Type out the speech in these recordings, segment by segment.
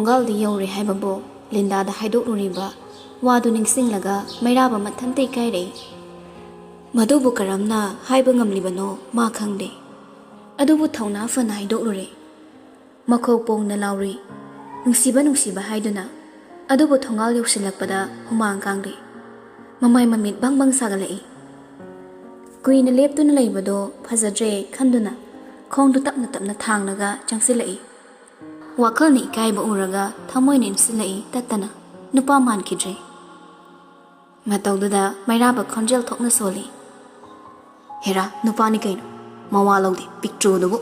ꯊꯣꯡꯒꯥꯜꯗ ꯌꯧꯔꯦ ꯍꯥꯏꯕꯕꯨ ꯂꯤꯟꯗꯥꯗ ꯍꯥꯏꯗꯣꯛꯂꯨꯔꯤꯕ ꯋꯥꯗꯨ ꯅꯤꯡꯁꯤꯡꯂꯒ ꯃꯩꯔꯥꯕ ꯃꯊꯟꯇ ꯏꯀꯥꯏꯔꯛꯏ꯫ ꯃꯗꯨꯕꯨ ꯀꯔꯝꯅ ꯍꯥꯏꯕ ꯉꯝꯂꯤꯕꯅꯣ ꯃꯥ ꯈꯪꯗꯦ꯫ ꯑꯗꯨꯕꯨ ꯊꯧꯅꯥ ꯐꯅ ꯍꯥꯏꯗꯣꯛꯂꯨꯔꯦ꯫ ꯃꯈꯧ ꯄꯣꯡꯅ ꯂꯥꯎꯔꯤ, ꯅꯨꯡꯁꯤꯕ ꯅꯨꯡꯁꯤꯕ ꯍꯥꯏꯗꯨꯅ꯫ ꯑꯗꯨꯕꯨ ꯊꯣꯡꯒꯥꯜ ꯌꯧꯁꯤꯜꯂꯛꯄꯗ ꯍꯨꯃꯥꯡ ꯀꯥꯡꯂꯦ꯫ ꯃꯃꯥꯏ ꯃꯃꯤꯠ ꯕꯪ ꯕꯪ ꯁꯥꯒꯠꯂꯛꯏ꯫ ꯀꯨꯏꯅ ꯂꯦꯞꯇꯨꯅ ꯂꯩꯕꯗꯣ ꯐꯖꯗ꯭ꯔꯦ ꯈꯟꯗꯨꯅ ꯈꯣꯡꯗꯨ ꯇꯞꯅ ꯇꯞꯅ ꯊꯥꯡꯂꯒ ꯆꯪꯁꯤꯜꯂꯛꯏ꯫ ꯋꯥꯈꯜꯅ ꯏꯀꯥꯏꯕ ꯎꯔꯒ ꯊꯃꯣꯏꯅ ꯏꯟꯁꯤꯜꯂꯛꯏ ꯇꯠꯇꯅ꯫ ꯅꯨꯄꯥ ꯃꯥꯟꯈꯤꯗ꯭ꯔꯦ꯫ ꯃꯇꯧꯗꯨꯗ ꯃꯩꯔꯥꯕ ꯈꯣꯟꯖꯦꯜ ꯊꯣꯛꯅ ꯁꯣꯜꯂꯤ꯫ ꯍꯦꯔꯥ, ꯅꯨꯄꯥꯅꯤ ꯀꯩꯅꯣ, ꯃꯋꯥ ꯂꯧꯗꯦ ꯄꯤꯛꯇ꯭ꯔꯨꯗꯨꯕꯨ꯫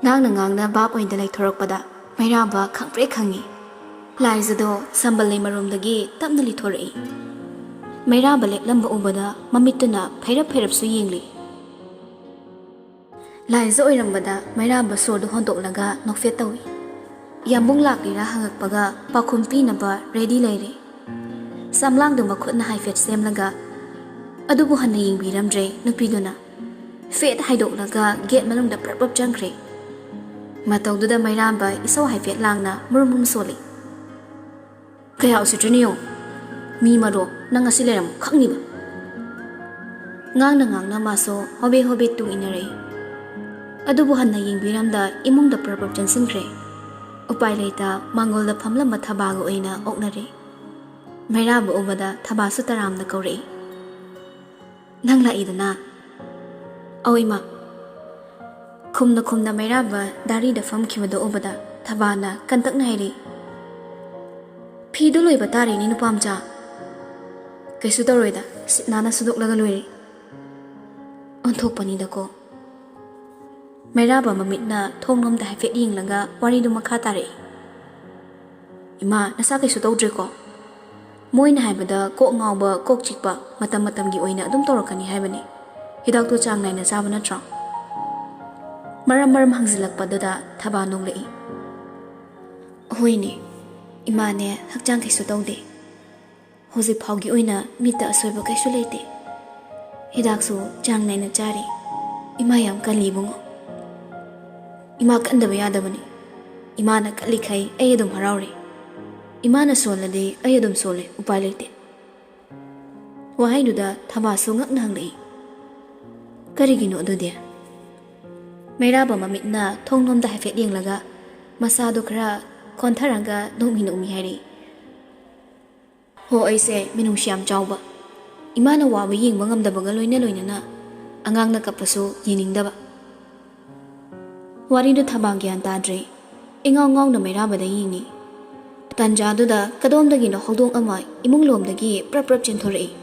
ꯉꯥꯡꯅ ꯚꯥꯞ ꯑꯣꯏꯅ ꯂꯩꯊꯣꯔꯛꯄꯗ ꯃꯩꯔꯥꯕ ꯈꯪꯄ꯭ꯔꯦꯛ ꯈꯪꯉꯤ꯫ ꯂꯥꯏꯖꯗꯣ ꯁꯝꯕꯜ ꯃꯔꯨꯝꯗꯒꯤ ꯇꯞꯅ ꯂꯤꯊꯣꯔꯛꯏ꯫ ꯃꯩꯔꯥꯕ ꯂꯦꯞꯂꯝꯕ ꯎꯕꯗ ꯃꯃꯤꯠꯇꯨꯅ ꯐꯩꯔꯞ ꯐꯩꯔꯞꯁꯨ ꯌꯦꯡꯂꯤ꯫ ꯂꯥꯏꯖ ꯑꯣꯏꯔꯝꯕꯗ ꯃꯩꯔꯥꯕ ꯁꯣꯔꯗꯨ ꯍꯣꯟꯗꯣꯛꯂꯒ ꯅꯣꯛꯐꯦꯠ ꯇꯧꯏ꯫ ꯌꯥꯝꯕꯨꯡ ꯂꯥꯛꯂꯤꯔꯥ ꯍꯪꯉꯛꯄꯒ ꯄꯥꯎꯈꯨꯝ ꯄꯤꯅꯕ ꯔꯦꯗꯤ ꯂꯩꯔꯦ꯫ ꯁꯝꯂꯥꯡꯗꯨ ꯃꯈꯨꯠꯅ ꯍꯥꯏꯐꯦꯠ ꯁꯦꯝꯂꯒ ꯑꯗꯨꯕꯨ ꯍꯟꯅ ꯌꯦꯡꯕꯤꯔꯝꯗ꯭ꯔꯦ ꯅꯨꯄꯤꯗꯨꯅ꯫ ꯐꯦꯠ ꯍꯥꯏꯗꯣꯛꯂꯒ ꯒꯦꯠ ꯃꯅꯨꯡꯗ ꯄ꯭ꯔꯞ ꯆꯪꯈ꯭ꯔꯦ꯫ ꯃꯇꯧꯗꯨꯗ ꯃꯩꯔꯥꯕ ꯏꯁꯧ ꯍꯥꯏꯐꯦꯠ ꯂꯥꯡꯅ ꯃꯨꯔꯨꯝ ꯁꯣꯜꯂꯤ꯫ ꯀꯌꯥ ꯎꯁꯤꯠꯇ꯭ꯔꯤꯅꯣ ꯌꯦꯡꯉꯨ, ꯃꯤ ꯃꯔꯣ ꯅꯪ ꯉꯁꯤ ꯂꯩꯔꯝꯃꯨ ꯈꯪꯅꯤꯕ꯫ ꯉꯥꯡꯅ ꯃꯥꯁꯨ ꯍꯣꯕꯦ ꯍꯣꯕꯦ ꯇꯨꯡ ꯏꯟꯅꯔꯛꯏ꯫ ꯑꯗꯨꯕꯨ ꯍꯟꯅ ꯌꯦꯡꯕꯤꯔꯝꯗ ꯏꯃꯨꯡꯗ ꯄ꯭ꯔꯞ ꯆꯪꯁꯤꯟꯈ꯭ꯔꯦ꯫ ꯎꯄꯥꯏ ꯂꯩꯇ ꯃꯥꯡꯒꯣꯜꯗ ꯐꯝꯂꯝꯕ ꯊꯕꯥꯒ ꯑꯣꯏꯅ ꯑꯣꯛꯅꯔꯦ꯫ ꯃꯩꯔꯥꯕ ꯎꯕꯗ ꯊꯕꯥꯁꯨ ꯇꯔꯥꯝꯅ ꯀꯧꯔꯛꯏ꯫ ꯅꯪ ꯂꯥꯛꯏꯗꯅ? ꯑꯧ ꯏꯃꯥ꯫ ꯈꯨꯝꯅ ꯃꯩꯔꯥꯕ ꯗꯥꯔꯤꯗ ꯐꯝꯈꯤꯕꯗꯨ ꯎꯕꯗ ꯊꯕꯥꯅ ꯀꯟꯇꯛꯅ ꯍꯥꯏꯔꯤ꯫ ꯐꯤꯗꯨ ꯂꯣꯏꯕ ꯇꯥꯔꯤꯅꯤ ꯅꯨꯄꯥꯃꯆꯥ꯫ ꯀꯩꯁꯨ ꯇꯧꯔꯣꯏꯗ, ꯁꯤꯠ ꯅꯥꯟꯅ ꯁꯨꯗꯣꯛꯂꯒ ꯂꯣꯏꯔꯦ꯫ ꯑꯣꯟꯊꯣꯛꯄꯅꯤꯗꯀꯣ꯫ ꯃꯩꯔꯥꯕ ꯃꯃꯤꯠꯅ ꯊꯣꯡꯂꯣꯝꯗ ꯍꯥꯏꯐꯦꯠ ꯌꯦꯡꯂꯒ ꯋꯥꯔꯤꯗꯨ ꯃꯈꯥ ꯇꯥꯔꯛꯏ꯫ ꯏꯃꯥ, ꯅꯁꯥ ꯀꯩꯁꯨ ꯇꯧꯗ꯭ꯔꯦꯀꯣ? ꯃꯣꯏꯅ ꯍꯥꯏꯕꯗ ꯀꯣꯛ ꯉꯥꯎꯕ, ꯀꯣꯛ ꯆꯤꯛꯄ ꯃꯇꯝꯒꯤ ꯑꯣꯏꯅ ꯑꯗꯨꯝ ꯇꯧꯔꯛꯀꯅꯤ ꯍꯥꯏꯕꯅꯤ꯫ ꯍꯤꯗꯥꯛꯇꯨ ꯆꯥꯡ ꯅꯥꯏꯅ ꯆꯥꯕ ꯅꯠꯇ꯭ꯔꯣ? ꯃꯔꯝ ꯍꯪꯖꯤꯜꯂꯛꯄꯗꯨꯗ ꯊꯕꯥ ꯅꯣꯛꯂꯛꯏ꯫ ꯍꯣꯏꯅꯦ ꯏꯃꯥꯅꯦ, ꯍꯛꯆꯥꯡ ꯀꯩꯁꯨ ꯇꯧꯗꯦ꯫ ꯍꯧꯖꯤꯛ ꯐꯥꯎꯒꯤ ꯑꯣꯏꯅ ꯃꯤꯠꯇ ꯑꯁꯣꯏꯕ ꯀꯩꯁꯨ ꯂꯩꯇꯦ꯫ ꯍꯤꯗꯥꯛꯁꯨ ꯆꯥꯡ ꯅꯥꯏꯅ ꯆꯥꯔꯤ꯫ ꯏꯃꯥ ꯌꯥꯝ ꯀꯜꯂꯤ ꯏꯕꯨꯡꯉꯣ꯫ ꯏꯃꯥ ꯀꯟꯗꯕ ꯌꯥꯗꯕꯅꯤ꯫ ꯏꯃꯥꯅ ꯀꯜꯂꯤꯈꯩ ꯑꯩ ꯑꯗꯨꯝ ꯍꯔꯥꯎꯔꯦ꯫ ꯏꯃꯥꯅ ꯁꯣꯜꯂꯗꯤ ꯑꯩ ꯑꯗꯨꯝ ꯁꯣꯜꯂꯦ, ꯎꯄꯥꯏ ꯂꯩꯇꯦ꯫ ꯋꯥꯍꯩꯗꯨꯗ ꯊꯕꯥꯁꯨ ꯉꯛꯅ ꯍꯪꯂꯛꯏ꯫ ꯀꯔꯤꯒꯤꯅꯣ ꯑꯗꯨꯗꯤ? ꯃꯩꯔꯥꯕ ꯃꯃꯤꯠꯅ ꯊꯣꯡꯂꯣꯝꯗ ꯍꯥꯏꯐꯦꯠ ꯌꯦꯡꯂꯒ ꯃꯁꯥꯗꯨ ꯈꯔ ꯀꯣꯟꯊꯔꯒ ꯅꯣꯛꯃꯤ ꯍꯥꯏꯔꯤ꯫ ꯍꯣ, ꯑꯩꯁꯦ ꯃꯤꯅꯨꯡꯁꯤ ꯌꯥꯝ ꯆꯥꯎꯕ꯫ ꯏꯃꯥꯅ ꯋꯥꯕ ꯌꯦꯡꯕ ꯉꯝꯗꯕꯒ ꯂꯣꯏꯅꯅ ꯑꯉꯥꯡꯅ ꯀꯞꯄꯁꯨ ꯌꯦꯡꯅꯤꯡꯗꯕ꯫ ꯋꯥꯔꯤꯗꯨ ꯊꯕꯥ ꯒ꯭ꯌꯥꯟ ꯇꯥꯗ꯭ꯔꯦ꯫ ꯏꯉꯥꯎ ꯉꯥꯎꯅ ꯃꯩꯔꯥꯕꯗ ꯌꯦꯡꯉꯤ꯫ ꯇꯟꯖꯥꯗꯨꯗ ꯀꯗꯣꯝꯗꯒꯤꯅꯣ ꯍꯧꯗꯣꯡ ꯑꯃ ꯏꯃꯨꯡꯂꯣꯝꯗꯒꯤ ꯄ꯭ꯔꯞ ꯆꯦꯟꯊꯣꯔꯛꯏ꯫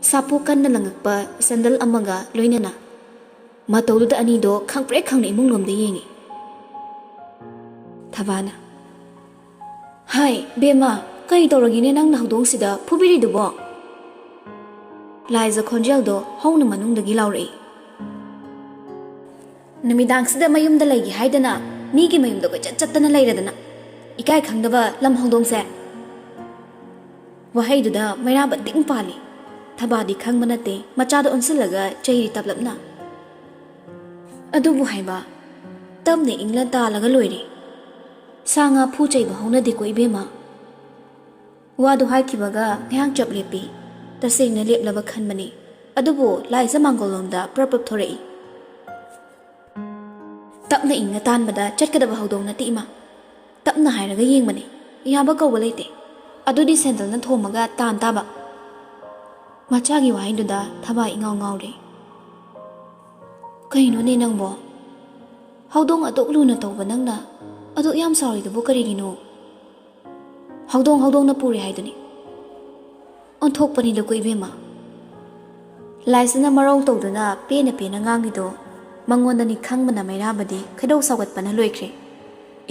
ꯁꯥꯄꯨ ꯀꯟꯅ ꯂꯪꯉꯛꯄ ꯁꯦꯟꯗꯜ ꯑꯃꯒ ꯂꯣꯏꯅꯅ꯫ ꯃꯇꯧꯗꯨꯗ ꯑꯅꯤꯗꯣ ꯈꯪꯄ꯭ꯔꯦꯛ ꯈꯪꯅ ꯏꯃꯨꯡꯂꯣꯝꯗ ꯌꯦꯡꯉꯤ꯫ ꯊꯕꯥꯅ, ꯍꯥꯏ ꯕꯦꯝꯃ, ꯀꯔꯤ ꯇꯧꯔꯒꯦꯅꯦ ꯅꯪꯅ ꯍꯧꯗꯣꯡꯁꯤꯗ ꯐꯨꯕꯤꯔꯤꯗꯨꯕꯣ? ꯂꯥꯏꯖ ꯈꯣꯟꯖꯦꯜꯗꯣ ꯍꯧꯅ ꯃꯅꯨꯡꯗꯒꯤ ꯂꯥꯎꯔꯛꯏ꯫ ꯅꯨꯃꯤꯗꯥꯡꯁꯤꯗ ꯃꯌꯨꯝꯗ ꯂꯩꯒꯦ ꯍꯥꯏꯗꯅ ꯃꯤꯒꯤ ꯃꯌꯨꯝꯗ ꯀꯣꯏꯆꯠ ꯆꯠꯇꯅ ꯂꯩꯔꯗꯅ, ꯏꯀꯥꯏ ꯈꯪꯗꯕ ꯂꯝ ꯍꯧꯗꯣꯡꯁꯦ꯫ ꯋꯥꯍꯩꯗꯨꯗ ꯃꯩꯔꯥꯕ ꯇꯤꯡ ꯄꯥꯜꯂꯤ꯫ ꯊꯕꯥꯗꯤ ꯈꯪꯕ ꯅꯠꯇꯦ ꯃꯆꯥꯗ ꯑꯣꯟꯁꯤꯜꯂꯒ ꯆꯩꯔꯤ ꯇꯞꯂꯞꯅ꯫ ꯑꯗꯨꯕꯨ ꯍꯥꯏꯕ, ꯇꯞꯅ ꯏꯪꯅ ꯇꯥꯜꯂꯒ ꯂꯣꯏꯔꯦ꯫ ꯁꯥ ꯉꯥ ꯐꯨ ꯆꯩꯕ ꯍꯧꯅꯗꯦꯀꯣ ꯏꯕꯦꯝꯃ꯫ ꯋꯥꯗꯨ ꯍꯥꯏꯈꯤꯕꯒ ꯉꯥꯏꯍꯥꯛ ꯆꯞ ꯂꯦꯞꯄꯤ꯫ ꯇꯁꯦꯡꯅ ꯂꯦꯞꯂꯕ ꯈꯟꯕꯅꯤ꯫ ꯑꯗꯨꯕꯨ ꯂꯥꯏꯖ ꯃꯥꯡꯒꯣꯜꯂꯣꯝꯗ ꯄ꯭ꯔꯞ ꯊꯣꯔꯛꯏ꯫ ꯇꯞꯅ ꯏꯪꯅ ꯇꯥꯟꯕꯗ ꯆꯠꯀꯗꯕ ꯍꯧꯗꯣꯡ ꯅꯠꯇꯦ ꯏꯃꯥ꯫ ꯇꯞꯅ ꯍꯥꯏꯔꯒ ꯌꯦꯡꯕꯅꯤ, ꯌꯥꯕ ꯀꯧꯕ ꯂꯩꯇꯦ꯫ ꯑꯗꯨꯗꯤ ꯁꯦꯟꯗꯜꯅ ꯊꯣꯝꯃꯒ ꯇꯥꯟ ꯇꯥꯕ꯫ ꯃꯆꯥꯒꯤ ꯋꯥꯍꯩꯗꯨꯗ ꯊꯕꯥ ꯏꯉꯥꯎ ꯉꯥꯎꯔꯦ꯫ ꯀꯩꯅꯣꯅꯦ ꯅꯪꯕꯣ? ꯍꯧꯗꯣꯡ ꯑꯗꯨꯛ ꯂꯨꯅ ꯇꯧꯕ ꯅꯪꯅ ꯑꯗꯨꯛ ꯌꯥꯝ ꯁꯥꯎꯔꯤꯗꯨꯕꯨ ꯀꯔꯤꯒꯤꯅꯣ? ꯍꯧꯗꯣꯡꯅ ꯄꯨꯔꯦ ꯍꯥꯏꯗꯨꯅꯤ꯫ ꯑꯣꯟꯊꯣꯛꯄꯅꯤꯗꯀꯣ ꯏꯕꯦꯝꯃ꯫ ꯂꯥꯏꯖꯅ ꯃꯔꯧ ꯇꯧꯗꯨꯅ ꯄꯦꯅ ꯉꯥꯡꯂꯤꯗꯣ ꯃꯉꯣꯟꯗꯅꯤ ꯈꯪꯕꯅ ꯃꯩꯔꯥꯕꯗꯤ ꯈꯩꯗꯧ ꯁꯥꯎꯒꯠꯄꯅ ꯂꯣꯏꯈ꯭ꯔꯦ꯫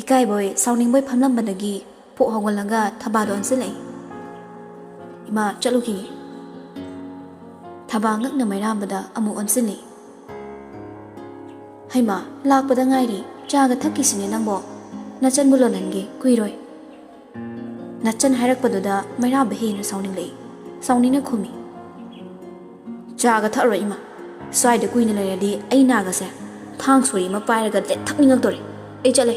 ꯏꯀꯥꯏꯕꯣꯏ ꯁꯥꯎꯅꯤꯡꯕꯣꯏ ꯐꯝꯂꯝꯕꯗꯒꯤ ꯄꯣꯛ ꯍꯧꯒꯠꯂꯒ ꯊꯕꯥꯗ ꯑꯣꯟꯁꯤꯜꯂꯛꯏ꯫ ꯏꯃꯥ, ꯆꯠꯂꯨꯈꯤꯒꯦ꯫ ꯊꯕꯥ ꯉꯛꯅ ꯃꯩꯔꯥꯕꯗ ꯑꯃꯨꯛ ꯑꯣꯟꯁꯤꯜꯂꯤ꯫ ꯍꯩꯃꯥ, ꯂꯥꯛꯄꯗ ꯉꯥꯏꯔꯤ, ꯆꯥꯒ ꯊꯛꯈꯤꯁꯤꯅꯦ ꯅꯪꯕꯣ꯫ ꯅꯆꯟꯕꯨ ꯂꯣꯟꯍꯟꯒꯦ, ꯀꯨꯏꯔꯣꯏ꯫ ꯅꯆꯟ ꯍꯥꯏꯔꯛꯄꯗꯨꯗ ꯃꯩꯔꯥꯕ ꯍꯦꯟꯅ ꯁꯥꯎꯅꯤꯡꯂꯛꯏ꯫ ꯁꯥꯎꯅꯤꯡꯅ ꯈꯨꯝꯃꯤ꯫ ꯆꯥꯒ ꯊꯛꯑꯔꯣꯏ ꯏꯃꯥ꯫ ꯁ꯭ꯋꯥꯏꯗ ꯀꯨꯏꯅ ꯂꯩꯔꯗꯤ ꯑꯩ ꯅꯥꯒꯁꯦ ꯊꯥꯡ ꯁꯣꯔꯤ ꯑꯃ ꯄꯥꯏꯔꯒ ꯂꯦꯠ ꯊꯛꯅꯤꯡꯉꯛꯇꯣꯔꯦ꯫ ꯑꯩ ꯆꯠꯂꯦ꯫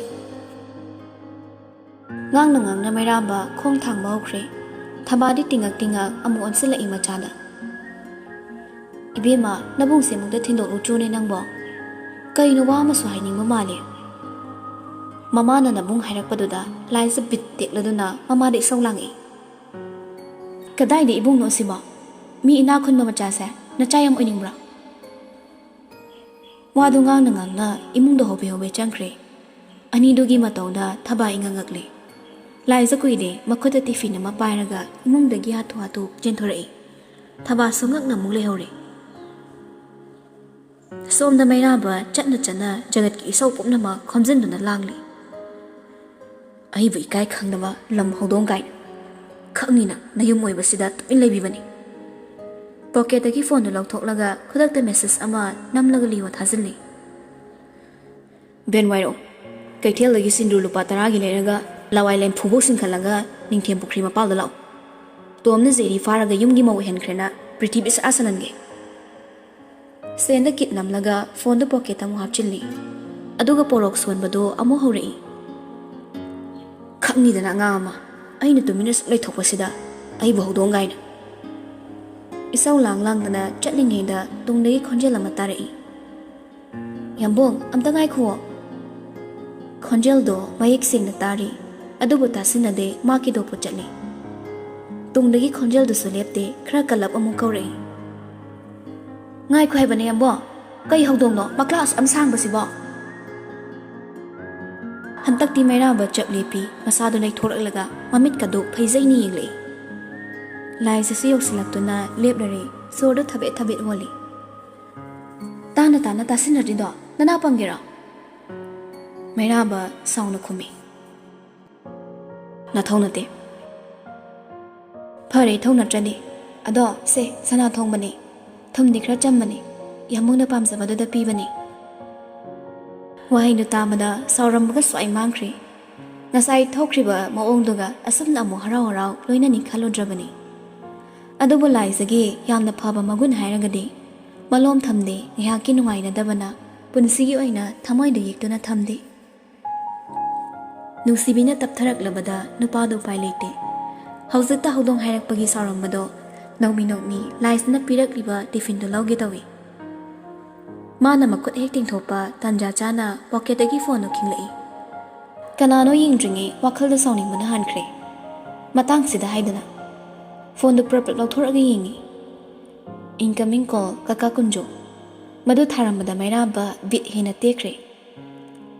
ngang na mairaba khong thang mahukre thabadi tingak amu onsila ima chala ibema nabung se mungda thindok uchune nangbo kaino wa ma so haini male mama na nabung hairak paduda laisa bit tekladuna mama de songlangi kadai de ibung no siba mi ina khun ma cha sa na chayam oiningbra wadu ngang na imung do hobe changkre ani dugi matawda thaba ingangakle laisa kuide makhoda tifin ma pairaga imung da gi hatu jenthorei thaba sungak na mule hore somda mairaba chana jagat ki isau popna ma khomjin duna langli ai bu ikai khangdama lam hodong gai khangni na nayum oi basida tupin lebi bani pocket ki phone lo thoklaga khudak ta message ama namlaga liwa thajilli ben wairo kaithel lagi sindu lupa tara gi leraga lawai lem phubo singkhalaga ningthem pukri ma pal law tomna zeri faraga yumgi mau hen khrena prithibis asanange senda kit namlaga phone da pocket amu hapchilli aduga porok sonbado amu horei khangni dana nga ama aina 2 minutes lai thokpasida ai bu hodong gaina isau lang dana chatlinge da tungdei khonjel ama tarei yambong amta ngai kho khonjel do mayek sing na tari adubu tasinade maki do puchali tungdegi khonjel do sulepte khra kalap amu kaurei ngai khoi bane yambo kai hodong no ma class am sang basibo hantak ti maira ba chap lepi masado nei thoraklaga mamit ka dok phaijai ni yengle lai se siyok silaktuna leplare sordo thabet wali tana tasinari do nana pangera maira ba sauna khumi na thonate phare thona trani ado se sana thong bani thumni khra cham bani yamungna pamjaba da pi bani wahai nu tamada sauramga swai mangkhri nasai thokriba maong duga asam amu harau loina ni khalodra adubu laisagi yamna phaba magun hairagadi malom thamde yaki nungaina dabana punsigi oina thamoi de yektuna thamde nusibina taptharak labada nupadu pai lete hauzata hodong hairakpagi saurambado nokmi laisna pirak liba tiffin do lauge tawi mana makut hek tingthopa tanja chana pocket agi phone kinglei kanano yingdringe wakhal da sawning mana hankhre matang sida haidana phone do prop lauthor agi yingi incoming call kaka kunjo madu tharamada maira ba bit hina tekre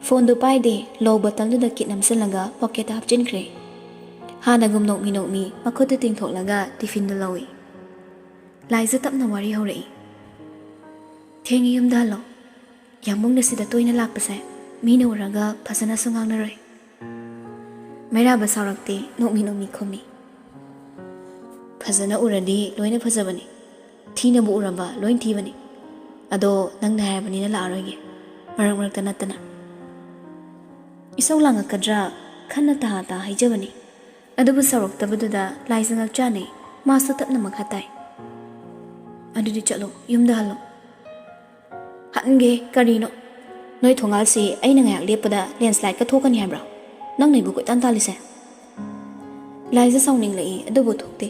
phone do pai de low button da kitnam selaga pocket hapchin kre hana gum nokmi makut da tingthoklaga tiffin do lawi laisa tapna wari horei thengi yum dalo yamung na sida toina lakpase mina uraga phasana sungang na roi maira ba saurakte nokmi khomi phasana uradi loina phajabani thina bu uramba loin thibani ado nang na habani na la roige marak tanatana isau langa kadra khanna ta haijabani adubu saurak tabuda laisangak chane masu tapna makhatai adudi chalo yumda halo hange karino noi thongal si aina ngayak lepada landslide ka thokani habra nang nei bu ko tan talise laisa sawning lei adubu thokte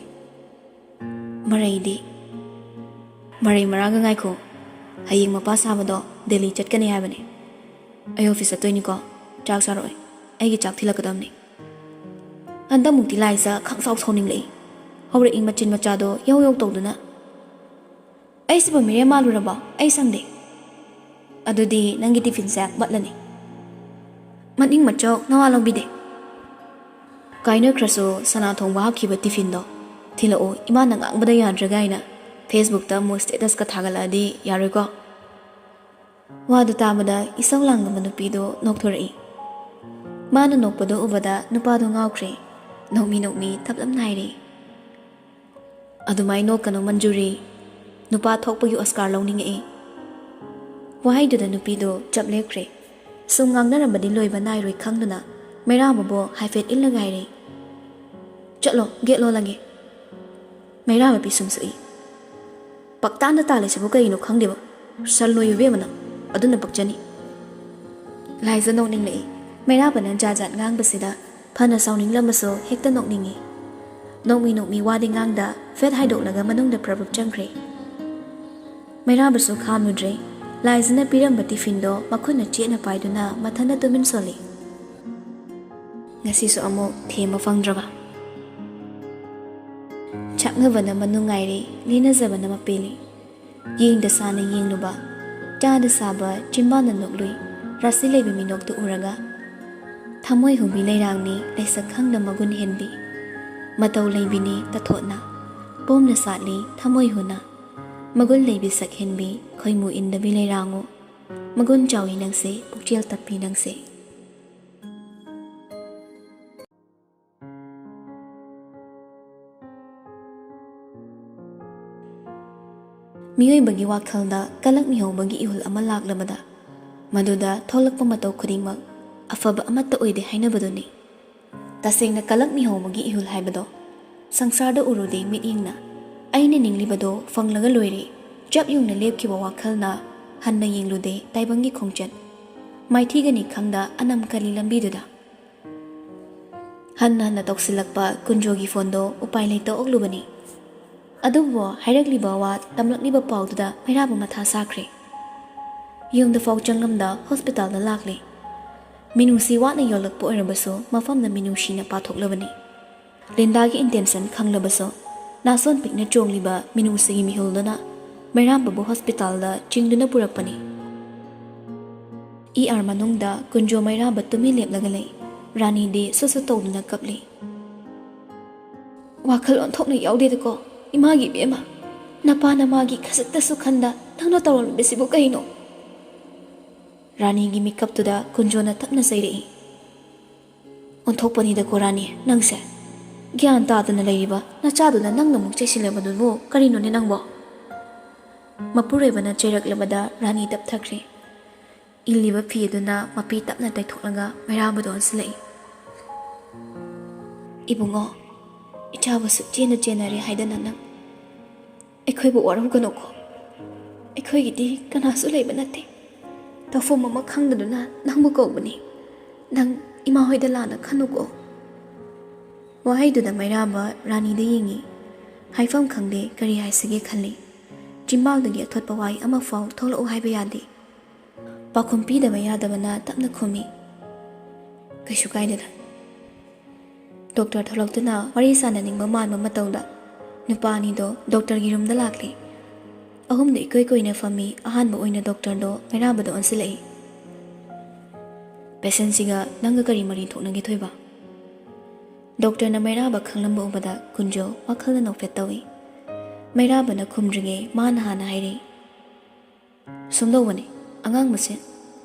marai maraga ngai ko haying mapa sabado delhi chatkani habane ai office atoini ko chak saroi ai gi chak thilakadamni anda mukti laisa khangsaw sawning lei hore ing machin macha do yow tawduna ai siba mere maluraba ai sangde adudi nangi tiffin sak batlani maning macho nawa lobide kaino kraso sana thong wa khiba tiffin do thilo ima nang ang bada yan ragaina facebook ta mo status ka thagala di yaroi ko wadu tamada isang lang manu pido nokthori mana nokpado ubada nupado ngawkhre nokmi thaplam nairi adumai nokano manjuri nupa thokpagi oscar lawning e wahai da nupido chaplekre sungang na rabadi loiba nairoi khangduna mera mabo haifet illagai re chalo get lo lage mera ba pisum sei paktan da tale sabu kai no khangdeba sal no yube mana aduna pakchani laisa no ning le mera banan jajan ngang basida ꯐꯅ ꯁꯥꯎꯅꯤꯡꯂꯝꯃꯁꯨ ꯍꯦꯛꯇ ꯅꯣꯛꯅꯤꯡꯉꯤ ꯅꯣꯛꯃꯤ ꯋꯥꯗꯤ ꯉꯥꯡꯗ fat ꯍꯥꯏꯗꯣꯛꯂꯒ ꯃꯅꯨꯡꯗ ꯄ꯭ꯔꯕꯨꯞ ꯆꯪꯈ꯭ꯔꯦ ꯃꯩꯔꯥꯕꯁꯨ ꯈꯥꯝꯂꯨꯗ꯭ꯔꯦ ꯂꯥꯏꯖꯅ ꯄꯤꯔꯝꯕ ꯇꯤꯐꯤꯟꯗꯣ ꯃꯈꯨꯠꯅ ꯆꯦꯠꯅ ꯄꯥꯏꯗꯨꯅ ꯃꯊꯟꯇ ꯇꯨꯃꯤꯟ ꯁꯣꯜꯂꯤ ꯉꯁꯤꯁꯨ ꯑꯃꯨꯛ ꯊꯦꯝꯕ ꯐꯪꯗ꯭ꯔꯕ ꯆꯥꯛꯅꯕꯅ ꯃꯅꯨꯡ ꯉꯥꯏꯔꯦ ꯂꯤꯅꯖꯕꯅ ꯃꯄꯦꯜꯂꯤ ꯌꯦꯡꯗ ꯁꯥꯅ ꯌꯦꯡꯂꯨꯕ ꯆꯥꯗ ꯁꯥꯕ ꯆꯤꯝꯕꯥꯜꯅ ꯅꯣꯛꯂꯨꯏ ꯔꯥꯁꯤ ꯂꯩꯕ ꯃꯤꯅꯣꯛꯇ ꯎꯔꯒ ꯊꯃꯣꯏ ꯍꯨꯝꯕꯤ ꯂꯩꯔꯥꯡꯅꯤ ꯂꯩꯁꯛ ꯈꯪꯅ ꯃꯒꯨꯟ ꯍꯦꯟꯕꯤ ꯃꯇꯧ ꯂꯩꯕꯤꯅꯤ ꯇꯊꯣꯠꯅ ꯄꯣꯝꯅ ꯁꯥꯠꯂꯤ ꯊꯃꯣꯏ ꯍꯨꯅ ꯃꯒꯨꯟ ꯂꯩꯕꯤ ꯁꯛ ꯍꯦꯟꯕꯤ ꯈꯣꯏꯃꯨ ꯏꯟꯗꯕꯤ ꯂꯩꯔꯥꯡꯉꯨ ꯃꯒꯨꯟ ꯆꯥꯎꯏ ꯅꯪꯁꯦ ꯄꯨꯛꯆꯦꯜ ꯇꯞꯄꯤ ꯅꯪꯁꯦ ꯃꯤꯑꯣꯏꯕꯒꯤ ꯋꯥꯈꯜꯗ ꯀꯂꯛ ꯃꯤꯍꯧꯕꯒꯤ ꯏꯍꯨꯜ ꯑꯃ ꯂꯥꯛꯂꯕꯗ ꯃꯗꯨꯗ ꯊꯣꯛꯂꯛꯄ ꯃꯇꯧ ꯈꯨꯗꯤꯡꯃꯛ ꯑꯐꯕ ꯑꯃꯠꯇ ꯑꯣꯏꯗꯦ ꯍꯥꯏꯅꯕꯗꯨꯅꯤ ꯇꯁꯦꯡꯅ ꯀꯂꯛ ꯃꯤꯍꯧꯕꯒꯤ ꯏꯍꯨꯜ ꯍꯥꯏꯕꯗꯣ ꯁꯪꯁꯥꯔꯗ ꯎꯔꯨꯗꯦ ꯃꯤꯠꯌꯦꯡꯅ ꯑꯩꯅ ꯅꯤꯡꯂꯤꯕꯗꯣ ꯐꯪꯂꯒ ꯂꯣꯏꯔꯦ ꯆꯞ ꯌꯨꯡꯅ ꯂꯦꯞꯈꯤꯕ ꯋꯥꯈꯜꯅ ꯍꯟꯅ ꯌꯦꯡꯂꯨꯗꯦ ꯇꯥꯏꯕꯪꯒꯤ ꯈꯣꯡꯆꯠ ꯃꯥꯏꯊꯤꯒꯅꯤ ꯈꯪꯗ ꯑꯅꯝ ꯀꯂꯤ ꯂꯝꯕꯤꯗꯨꯗ ꯍꯟꯅ ꯇꯧꯁꯤꯜꯂꯛꯄ ꯀꯨꯟꯖꯣꯒꯤ ꯐꯣꯟꯗꯣ ꯎꯄꯥꯏ ꯂꯩꯇ ꯑꯣꯛꯂꯨꯕꯅꯤ ꯑꯗꯨꯕꯨ ꯍꯥꯏꯔꯛꯂꯤꯕ ꯋꯥ ꯇꯝꯂꯛꯂꯤꯕ ꯄꯥꯎꯗꯨꯗ ꯃꯩꯔꯥꯕ ꯃꯊꯥ ꯁꯥꯈ꯭ꯔꯦ ꯌꯨꯝꯗ ꯐꯥꯎ ꯆꯪꯂꯝꯗ ꯍꯣꯁꯄꯤꯇꯥꯜꯗ ꯂꯥꯛꯂꯦ ꯃꯤꯅꯨꯡꯁꯤ ꯋꯥꯠꯅ ꯌꯣꯜꯂꯛꯄ ꯑꯣꯏꯔꯕꯁꯨ ꯃꯐꯝꯗ ꯃꯤꯅꯨꯡꯁꯤꯅ ꯄꯥꯊꯣꯛꯂꯕꯅꯤ ꯂꯤꯟꯗꯥꯒꯤ ꯏꯟꯇꯦꯟꯁꯟ ꯈꯪꯂꯕꯁꯨ ꯅꯥꯁꯣꯟ ꯄꯤꯛꯅ ꯆꯣꯡꯂꯤꯕ ꯃꯤꯅꯨꯡꯁꯤꯒꯤ ꯃꯤꯍꯨꯜꯗꯨꯅ ꯃꯩꯔꯥꯕꯕꯨ ꯍꯣꯁꯄꯤꯇꯥꯜꯗ ꯆꯤꯡꯗꯨꯅ ꯄꯨꯔꯛꯄꯅꯤ ꯃꯅꯨꯡꯗ ꯀꯨꯟꯖꯣ ꯃꯩꯔꯥꯕ ꯇꯨꯃꯤꯟ ꯂꯦꯞꯂꯒ ꯂꯩ ꯔꯥꯅꯤꯗꯤ ꯁꯨꯁꯨ ꯇꯧꯗꯨꯅ ꯀꯞꯂꯤ ꯋꯥꯈꯜ ꯑꯣꯟꯊꯣꯛꯅ ꯌꯥꯎꯗꯦꯗꯀꯣ 이마기 ꯏꯕꯦꯝꯃ ꯅꯄꯥꯅ ꯃꯥꯒꯤ ꯈꯖꯤꯛꯇꯁꯨ ꯈꯟꯗ ꯅꯪꯅ ꯇꯧꯔꯝꯂꯤꯕꯁꯤꯕꯨ ꯀꯩꯅꯣ ꯔꯥꯅꯤꯒꯤ ꯃꯤꯀꯞꯇꯨꯗ ꯀꯨꯟꯖꯣꯅ ꯇꯞꯅ ꯆꯩꯔꯛꯏ ꯑꯣꯟꯊꯣꯛꯄꯅꯤꯗꯀꯣ ꯔꯥꯅꯤ ꯅꯪꯁꯦ ꯒ꯭ꯌꯥꯟ ꯇꯥꯗꯅ ꯂꯩꯔꯤꯕ ꯅꯆꯥꯗꯨꯅ ꯅꯪꯅ ꯑꯃꯨꯛ ꯆꯩꯁꯤꯜꯂꯕꯗꯨꯕꯨ ꯀꯔꯤꯅꯣꯅꯦ ꯅꯪꯕꯣ ꯃꯄꯨꯔꯣꯏꯕꯅ ꯆꯩꯔꯛꯂꯕꯗ ꯔꯥꯅꯤ ꯇꯞꯊꯈ꯭ꯔꯦ ꯏꯜꯂꯤꯕ ꯐꯤ ꯑꯗꯨꯅ ꯃꯄꯤ ꯇꯞꯅ ꯇꯩꯊꯣꯛꯂꯒ ꯃꯩꯔꯥꯕꯗꯣ ꯑꯣꯟꯁꯤꯜꯂꯛꯏ ꯏꯕꯨꯡꯉꯣ ꯏꯆꯥꯕꯨꯁꯨ ꯆꯦꯟꯅꯔꯦ ꯍꯥꯏꯗꯅ ꯅꯪ ꯑꯩꯈꯣꯏꯕꯨ ꯋꯥꯔꯧꯒꯅꯨꯀꯣ ꯑꯩꯈꯣꯏꯒꯤꯗꯤ ꯀꯅꯥꯁꯨ ꯂꯩꯕ ꯅꯠꯇꯦ ꯇꯧꯐꯝ ꯑꯃ ꯈꯪꯗꯗꯨꯅ ꯅꯪꯕꯨ ꯀꯧꯕꯅꯤ ꯅꯪ ꯏꯃꯥ ꯍꯣꯏꯗ ꯂꯥꯟꯅ ꯈꯟꯅꯨꯀꯣ ꯋꯥꯍꯩꯗꯨꯗ ꯃꯩꯔꯥꯕ ꯔꯥꯅꯤꯗ ꯌꯦꯡꯉꯤ ꯍꯥꯏꯐꯝ ꯈꯪꯗꯦ ꯀꯔꯤ ꯍꯥꯏꯁꯤꯒꯦ ꯈꯜꯂꯤ ꯆꯤꯝꯕꯥꯜꯗꯒꯤ ꯑꯊꯣꯠꯄ ꯋꯥꯍꯩ ꯑꯃꯐꯥꯎ ꯊꯣꯛꯂꯛꯎ ꯍꯥꯏꯕ ꯌꯥꯗꯦ ꯄꯥꯎꯈꯨꯝ ꯄꯤꯗꯕ ꯌꯥꯗꯕꯅ ꯇꯞꯅ ꯈꯨꯝꯃꯤ ꯀꯩꯁꯨ ꯀꯥꯏꯗꯦꯗ ꯗꯣꯛꯇꯔ ꯊꯣꯛꯂꯛꯇꯨꯅ ꯋꯥꯔꯤ ꯁꯥꯟꯅꯅꯤꯡꯕ ꯃꯥꯟꯕ ꯃꯇꯧꯗ ꯅꯨꯄꯥ ꯑꯅꯤꯗꯣ ꯗꯣꯛꯇꯔꯒꯤ ꯔꯨꯝꯗ ꯂꯥꯛꯂꯤ ꯑꯍꯨꯝꯗ ꯏꯀꯣꯏ ꯀꯣꯏꯅ ꯐꯝꯃꯤ ꯑꯍꯥꯟꯕ ꯑꯣꯏꯅ ꯗꯣꯛꯇꯔꯗꯣ ꯃꯩꯔꯥꯕꯗ ꯑꯣꯟꯁꯤꯜꯂꯛꯏ ꯄꯦꯁꯦꯟꯁꯤꯒ ꯅꯪꯒ ꯀꯔꯤ ꯃꯔꯤ ꯊꯣꯛꯅꯒꯦ ꯊꯣꯏꯕ ꯗꯣꯛꯇꯔꯅ ꯃꯩꯔꯥꯕ ꯈꯪꯂꯝꯕ ꯎꯕꯗ ꯀꯨꯟꯖꯣ ꯋꯥꯈꯜꯅ ꯅꯣꯛꯐꯦꯠ ꯇꯧꯏ ꯃꯩꯔꯥꯕꯅ ꯈꯨꯝꯗ꯭ꯔꯤꯉꯩ ꯃꯥꯅ ꯍꯥꯟꯅ ꯍꯥꯏꯔꯤ ꯁꯨꯝꯗꯧꯕꯅꯤ ꯑꯉꯥꯡ ꯃꯁꯦꯟ